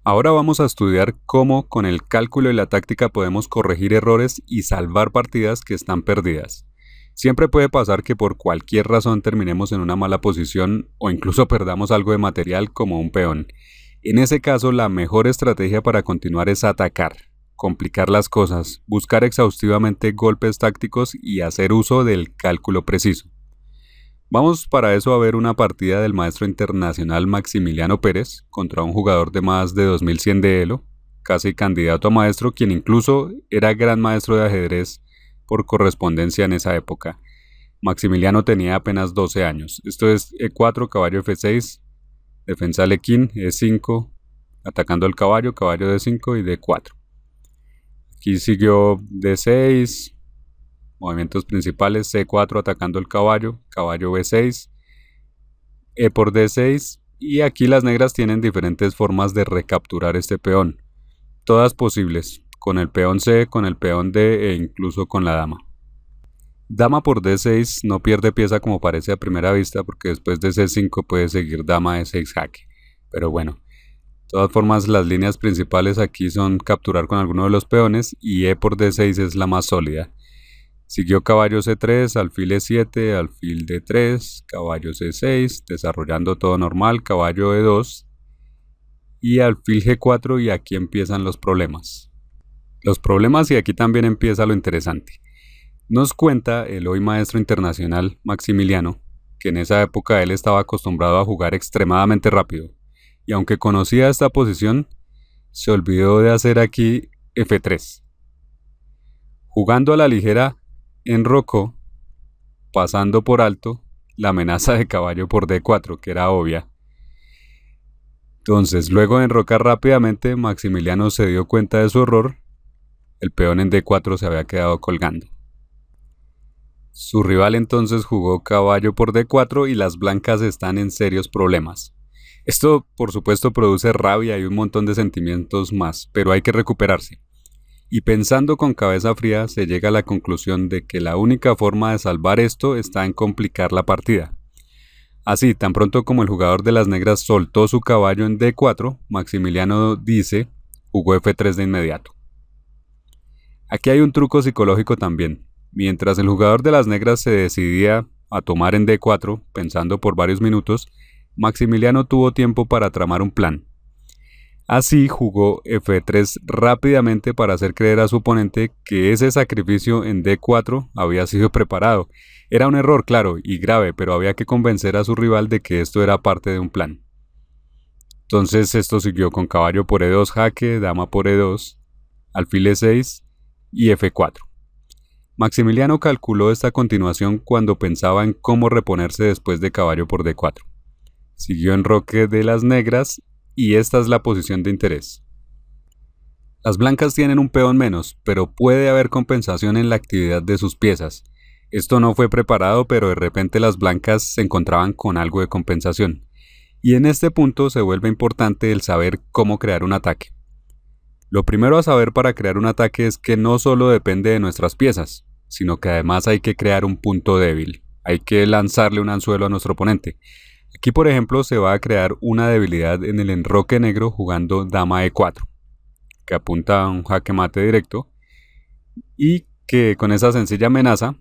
Ahora vamos a estudiar cómo con el cálculo y la táctica podemos corregir errores y salvar partidas que están perdidas. Siempre puede pasar que por cualquier razón terminemos en una mala posición o incluso perdamos algo de material como un peón. En ese caso, la mejor estrategia para continuar es atacar, complicar las cosas, buscar exhaustivamente golpes tácticos y hacer uso del cálculo preciso. Vamos para eso a ver una partida del maestro internacional Maximiliano Pérez contra un jugador de más de 2100 de Elo, casi candidato a maestro, quien incluso era gran maestro de ajedrez por correspondencia en esa época. Maximiliano tenía apenas 12 años. Esto es E4, caballo F6, defensa Lequín, E5, atacando al caballo, caballo D5 y D4. Aquí siguió D6, movimientos principales, C4 atacando el caballo, caballo B6, E por D6, y aquí las negras tienen diferentes formas de recapturar este peón, todas posibles, con el peón C, con el peón D e incluso con la dama. Dama por D6 no pierde pieza como parece a primera vista, porque después de C5 puede seguir dama E6 jaque, pero bueno. De todas formas, las líneas principales aquí son capturar con alguno de los peones y E por D6 es la más sólida. Siguió caballo C3, alfil E7, alfil D3, caballo C6, desarrollando todo normal, caballo E2 y alfil G4, y aquí empiezan los problemas. Y aquí también empieza lo interesante. Nos cuenta el hoy maestro internacional Maximiliano que en esa época él estaba acostumbrado a jugar extremadamente rápido, y aunque conocía esta posición, se olvidó de hacer aquí F3. Jugando a la ligera, enrocó, pasando por alto la amenaza de caballo por D4, que era obvia. Entonces, luego de enrocar rápidamente, Maximiliano se dio cuenta de su error. El peón en D4 se había quedado colgando. Su rival entonces jugó caballo por D4 y las blancas están en serios problemas. Esto, por supuesto, produce rabia y un montón de sentimientos más, pero hay que recuperarse. Y pensando con cabeza fría, se llega a la conclusión de que la única forma de salvar esto está en complicar la partida. Así, tan pronto como el jugador de las negras soltó su caballo en D4, Maximiliano dice, jugó F3 de inmediato. Aquí hay un truco psicológico también. Mientras el jugador de las negras se decidía a tomar en D4, pensando por varios minutos, Maximiliano tuvo tiempo para tramar un plan. Así jugó F3 rápidamente para hacer creer a su oponente que ese sacrificio en D4 había sido preparado. Era un error, claro, y grave, pero había que convencer a su rival de que esto era parte de un plan. Entonces esto siguió con caballo por E2 jaque, dama por E2, alfil E6 y F4. Maximiliano calculó esta continuación cuando pensaba en cómo reponerse después de caballo por D4. Siguió enroque de las negras y esta es la posición de interés. Las blancas tienen un peón menos, pero puede haber compensación en la actividad de sus piezas. Esto no fue preparado, pero de repente las blancas se encontraban con algo de compensación. Y en este punto se vuelve importante el saber cómo crear un ataque. Lo primero a saber para crear un ataque es que no solo depende de nuestras piezas, sino que además hay que crear un punto débil. Hay que lanzarle un anzuelo a nuestro oponente. Aquí, por ejemplo, se va a crear una debilidad en el enroque negro jugando dama E4, que apunta a un jaque mate directo, y que con esa sencilla amenaza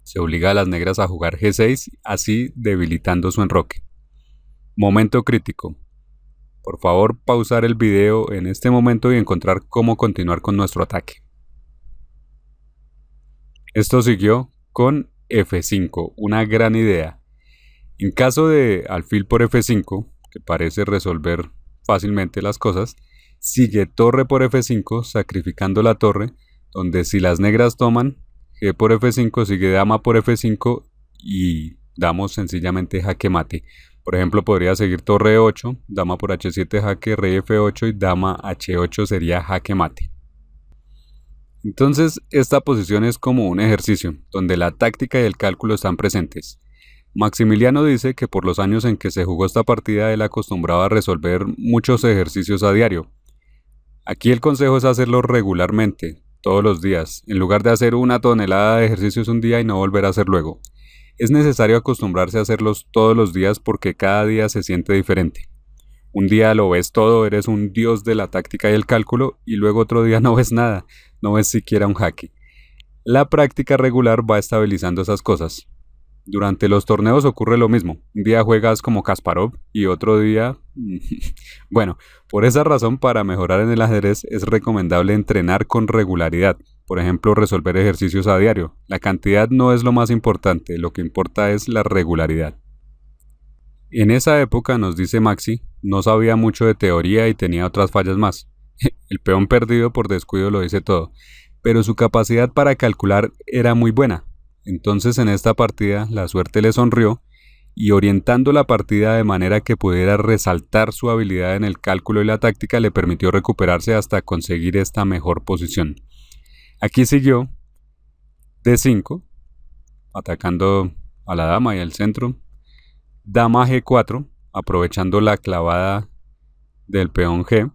se obliga a las negras a jugar G6, así debilitando su enroque. Momento crítico. Por favor, pausar el video en este momento y encontrar cómo continuar con nuestro ataque. Esto siguió con F5, una gran idea. En caso de alfil por F5, que parece resolver fácilmente las cosas, sigue torre por F5, sacrificando la torre, donde si las negras toman, G por F5, sigue dama por F5 y damos sencillamente jaque mate. Por ejemplo, podría seguir torre E8, dama por H7 jaque, rey F8 y dama H8 sería jaque mate. Entonces, esta posición es como un ejercicio, donde la táctica y el cálculo están presentes. Maximiliano dice que por los años en que se jugó esta partida él acostumbraba a resolver muchos ejercicios a diario. Aquí el consejo es hacerlo regularmente, todos los días, en lugar de hacer una tonelada de ejercicios un día y no volver a hacer luego. Es necesario acostumbrarse a hacerlos todos los días porque cada día se siente diferente. Un día lo ves todo, eres un dios de la táctica y el cálculo, y luego otro día no ves nada, no ves siquiera un jaque. La práctica regular va estabilizando esas cosas. Durante los torneos ocurre lo mismo. Un día juegas como Kasparov y otro día... Bueno, por esa razón, para mejorar en el ajedrez es recomendable entrenar con regularidad. Por ejemplo, resolver ejercicios a diario. La cantidad no es lo más importante, lo que importa es la regularidad. En esa época, nos dice Maxi, no sabía mucho de teoría y tenía otras fallas más. El peón perdido por descuido lo dice todo, pero su capacidad para calcular era muy buena. Entonces en esta partida la suerte le sonrió y orientando la partida de manera que pudiera resaltar su habilidad en el cálculo y la táctica le permitió recuperarse hasta conseguir esta mejor posición. Aquí siguió D5, atacando a la dama y el centro, dama G4, aprovechando la clavada del peón G,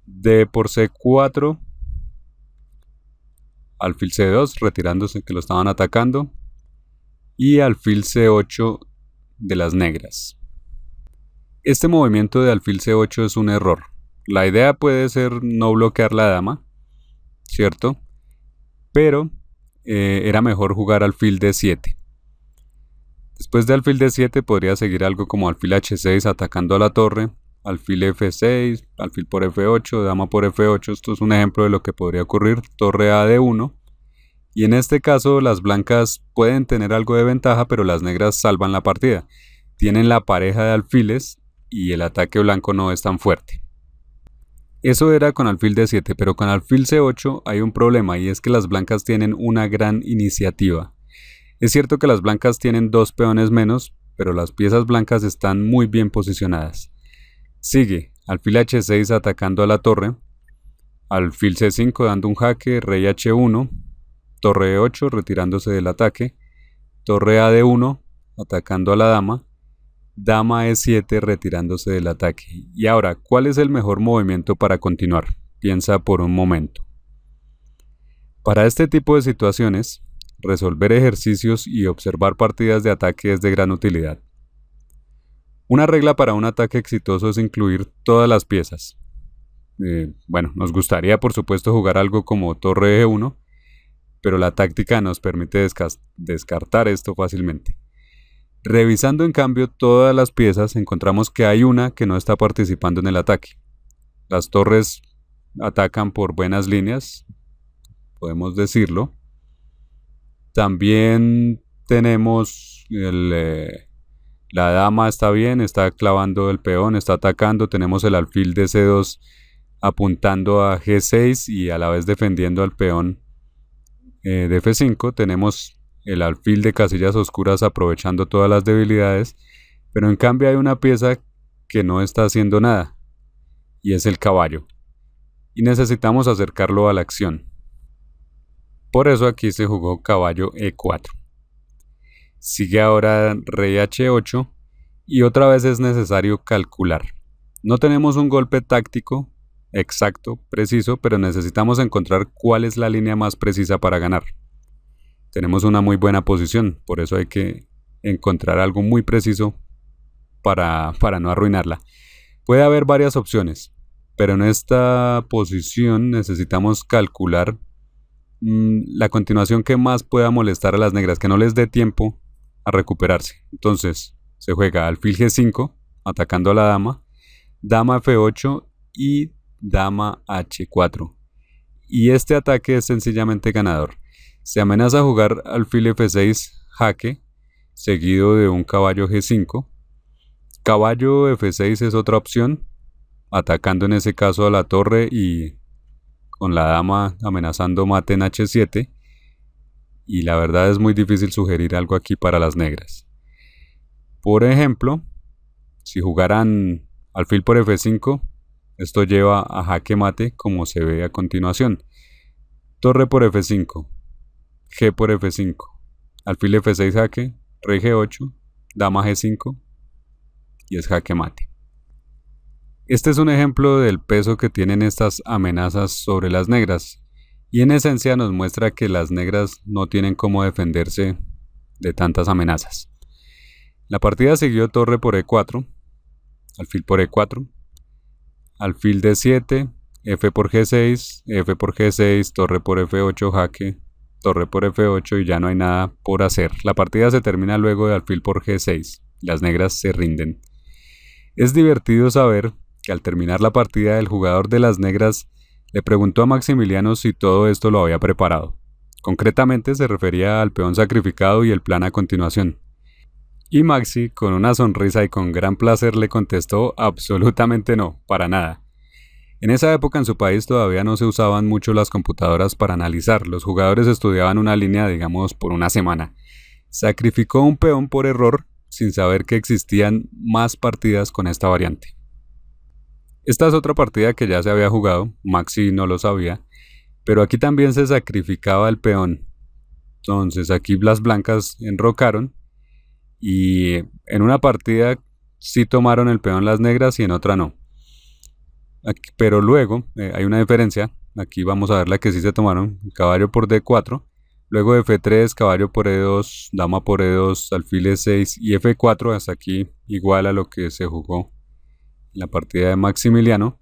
D por C4, alfil C2, retirándose que lo estaban atacando, y alfil C8 de las negras. Este movimiento de alfil C8 es un error. La idea puede ser no bloquear la dama, ¿cierto? Pero era mejor jugar alfil D7. Después de alfil D7 podría seguir algo como alfil H6 atacando a la torre, alfil F6, alfil por F8, dama por F8. Esto es un ejemplo de lo que podría ocurrir. Torre a D1. Y en este caso las blancas pueden tener algo de ventaja, pero las negras salvan la partida. Tienen la pareja de alfiles y el ataque blanco no es tan fuerte. Eso era con alfil D7, pero con alfil C8 hay un problema y es que las blancas tienen una gran iniciativa. Es cierto que las blancas tienen 2 peones menos, pero las piezas blancas están muy bien posicionadas. Sigue, alfil H6 atacando a la torre, alfil C5 dando un jaque, rey H1, torre E8 retirándose del ataque, torre a D1 atacando a la dama, dama E7 retirándose del ataque. Y ahora, ¿cuál es el mejor movimiento para continuar? Piensa por un momento. Para este tipo de situaciones, resolver ejercicios y observar partidas de ataque es de gran utilidad. Una regla para un ataque exitoso es incluir todas las piezas. Bueno, nos gustaría por supuesto jugar algo como torre E1, pero la táctica nos permite descartar esto fácilmente. Revisando en cambio todas las piezas, encontramos que hay una que no está participando en el ataque. Las torres atacan por buenas líneas, podemos decirlo. También tenemos la dama está bien, está clavando el peón, está atacando. Tenemos el alfil de C2 apuntando a G6 y a la vez defendiendo al peón de F5. Tenemos el alfil de casillas oscuras aprovechando todas las debilidades, pero en cambio hay una pieza que no está haciendo nada, y es el caballo, y necesitamos acercarlo a la acción. Por eso aquí se jugó caballo E4. Sigue ahora rey H8, y otra vez es necesario calcular. No tenemos un golpe táctico exacto, preciso, pero necesitamos encontrar cuál es la línea más precisa para ganar. Tenemos una muy buena posición, por eso hay que encontrar algo muy preciso para no arruinarla. Puede haber varias opciones, pero en esta posición necesitamos calcular la continuación que más pueda molestar a las negras, que no les dé tiempo a recuperarse. Entonces se juega alfil G5 atacando a la dama, dama F8 y dama H4. Y este ataque es sencillamente ganador. Se amenaza jugar alfil F6 jaque, seguido de un caballo G5. Caballo F6 es otra opción, atacando en ese caso a la torre y con la dama amenazando mate en H7. Y la verdad es muy difícil sugerir algo aquí para las negras. Por ejemplo, si jugaran alfil por F5, esto lleva a jaque mate como se ve a continuación. Torre por F5, G por F5, alfil F6 jaque, rey G8, dama G5 y es jaque mate. Este es un ejemplo del peso que tienen estas amenazas sobre las negras y en esencia nos muestra que las negras no tienen cómo defenderse de tantas amenazas. La partida siguió torre por E4, alfil por E4, alfil D7, F por G6, F por G6, torre por F8, jaque, torre por F8 y ya no hay nada por hacer. La partida se termina luego de alfil por G6. Las negras se rinden. Es divertido saber que al terminar la partida el jugador de las negras le preguntó a Maximiliano si todo esto lo había preparado. Concretamente se refería al peón sacrificado y el plan a continuación. Y Maxi, con una sonrisa y con gran placer, le contestó absolutamente no, para nada. En esa época en su país todavía no se usaban mucho las computadoras para analizar, los jugadores estudiaban una línea, digamos, por una semana. Sacrificó un peón por error, sin saber que existían más partidas con esta variante. Esta es otra partida que ya se había jugado, Maxi no lo sabía, pero aquí también se sacrificaba el peón. Entonces aquí las blancas enrocaron y en una partida sí tomaron el peón las negras y en otra no. Aquí, pero luego hay una diferencia, aquí vamos a ver la que sí se tomaron, caballo por D4, luego F3, caballo por E2, dama por E2, alfil E6 y F4, hasta aquí igual a lo que se jugó en la partida de Maximiliano.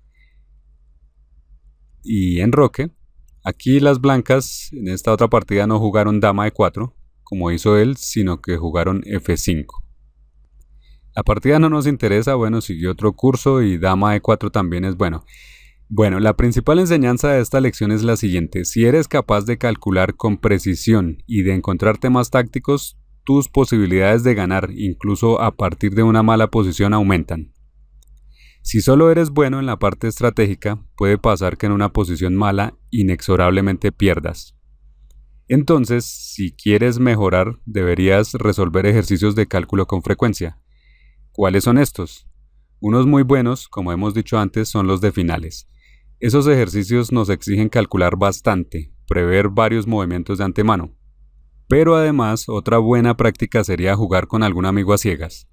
Y enroque, aquí las blancas en esta otra partida no jugaron dama E4, como hizo él, sino que jugaron F5. La partida no nos interesa, bueno, siguió otro curso y dama E4 también es bueno. Bueno, la principal enseñanza de esta lección es la siguiente: si eres capaz de calcular con precisión y de encontrar temas tácticos, tus posibilidades de ganar, incluso a partir de una mala posición, aumentan. Si solo eres bueno en la parte estratégica, puede pasar que en una posición mala inexorablemente pierdas. Entonces, si quieres mejorar, deberías resolver ejercicios de cálculo con frecuencia. ¿Cuáles son estos? Unos muy buenos, como hemos dicho antes, son los de finales. Esos ejercicios nos exigen calcular bastante, prever varios movimientos de antemano. Pero además, otra buena práctica sería jugar con algún amigo a ciegas.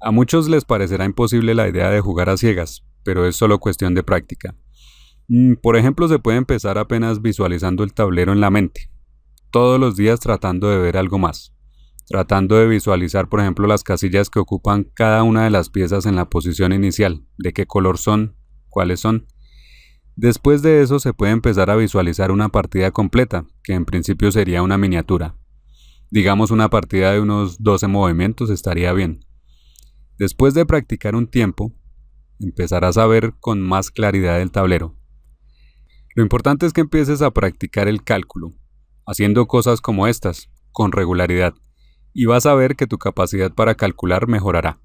A muchos les parecerá imposible la idea de jugar a ciegas, pero es solo cuestión de práctica. Por ejemplo, se puede empezar apenas visualizando el tablero en la mente, todos los días tratando de ver algo más, tratando de visualizar, por ejemplo, las casillas que ocupan cada una de las piezas en la posición inicial, de qué color son, cuáles son. Después de eso se puede empezar a visualizar una partida completa, que en principio sería una miniatura. Digamos una partida de unos 12 movimientos estaría bien. Después de practicar un tiempo, empezarás a ver con más claridad el tablero. Lo importante es que empieces a practicar el cálculo, haciendo cosas como estas, con regularidad, y vas a ver que tu capacidad para calcular mejorará.